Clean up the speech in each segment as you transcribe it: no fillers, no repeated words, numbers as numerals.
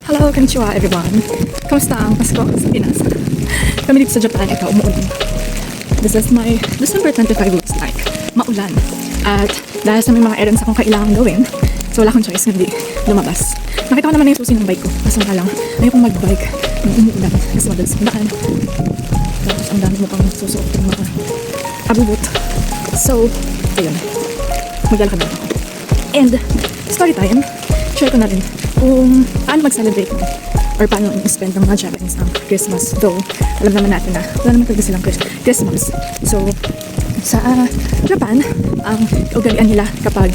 Hello, konnichiwa everyone. Kamusta ang Pasko sa Pinas? Kami dito sa Japan, ito, umuulan. This is my December 25 looks like. Maulan. At dahil sa may mga errands akong kailangan gawin, so wala akong choice kundi lumabas. Nakita ko naman na yung susi ng bike ko. Kaso nga lang, ayokong mag-bike ng umuulan kasi madalas ang daan. Tapos ang dami mo pang susuot ng mga abubot. So, ayun. Maglalakad na ako. And, story time, share ko na rin kung paano mag-celebrate mo or paano i-spend ng mga Japanese ang Christmas. Though, alam naman natin na wala naman talaga silang Christmas. So, sa Japan, ang ugalian nila kapag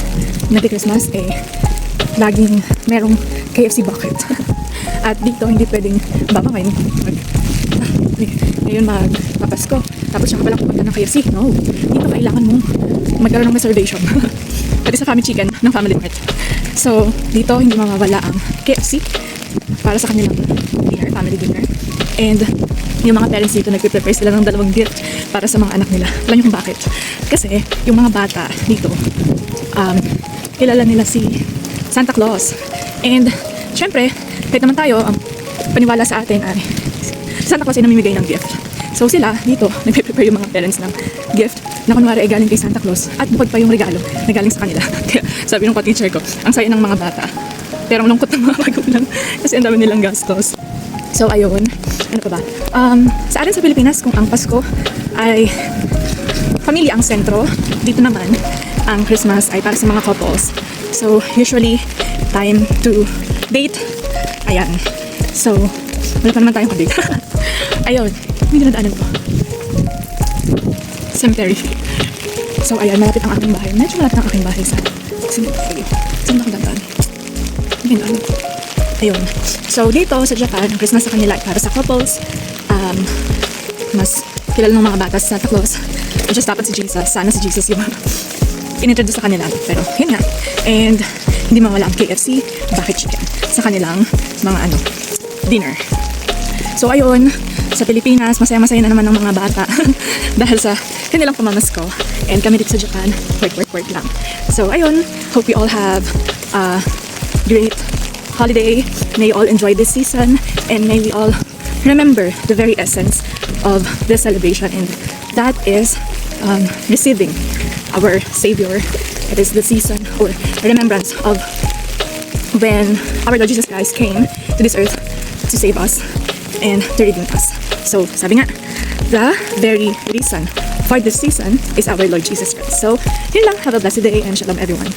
nag-Christmas, laging merong KFC bucket. At dito, hindi pwedeng babangin ngayon magpapasko. Tapos siya ka palang pupunta ng KFC. No, dito kailangan mo magkaroon ng reservation. Pati sa Family Chicken ng Family Mart. So, dito hindi mawawala ang KFC para sa kanilang dinner, family dinner. And yung mga parents dito nagpe-prepare sila ng dalawang gift para sa mga anak nila. Alam niyo kung bakit? Kasi yung mga bata dito, kilala nila si Santa Claus. And syempre, kahit naman tayo, paniwala sa atin ay Santa Claus ay namimigay ng gift. So sila dito, nagpe-prepare yung mga parents ng gift na kunwari ay galing kay Santa Claus at bukod pa yung regalo na galing sa kanila. Kaya sabi ng teacher ko, ang saya ng mga bata. Pero ang lungkot ng mga magulang kasi ang dami nilang gastos. So ayun, ano pa ba? Sa atin sa Pilipinas, kung ang Pasko ay pamilya ang sentro, dito naman ang Christmas ay para sa mga couples. So usually, time to date. Ayan. So, wala pa naman tayong kadate. Ayun, may dinadaanan ko. Cemetery. So, ayan, malapit ang aking bahay. Medyo malapit ang aking bahay sa cemetery. Saan ba ako dadaan? Ayun. So, dito sa Japan, ang Christmas sa kanila ay para sa couples. Mas kilala ng mga bata sa Santa Claus. Just dapat si Jesus. Sana si Jesus yung inintroduce sa kanila. Pero, yun nga. And, hindi mawala ang KFC, bucket chicken sa kanilang mga dinner. So, ayun. Sa Pilipinas, masaya-masaya na naman ng mga bata dahil sa kanilang pamamasko. And kami dito sa Japan, work lang. So, ayun. Hope we all have a great holiday. May you all enjoy this season. And may we all remember the very essence of this celebration. And that is receiving our Savior. It is the season or remembrance of when our Lord Jesus Christ came to this earth to save us and to redeem us. So, sabi nga, the very reason for this season is our Lord Jesus Christ. So, yun lang. Have a blessed day and shalom everyone.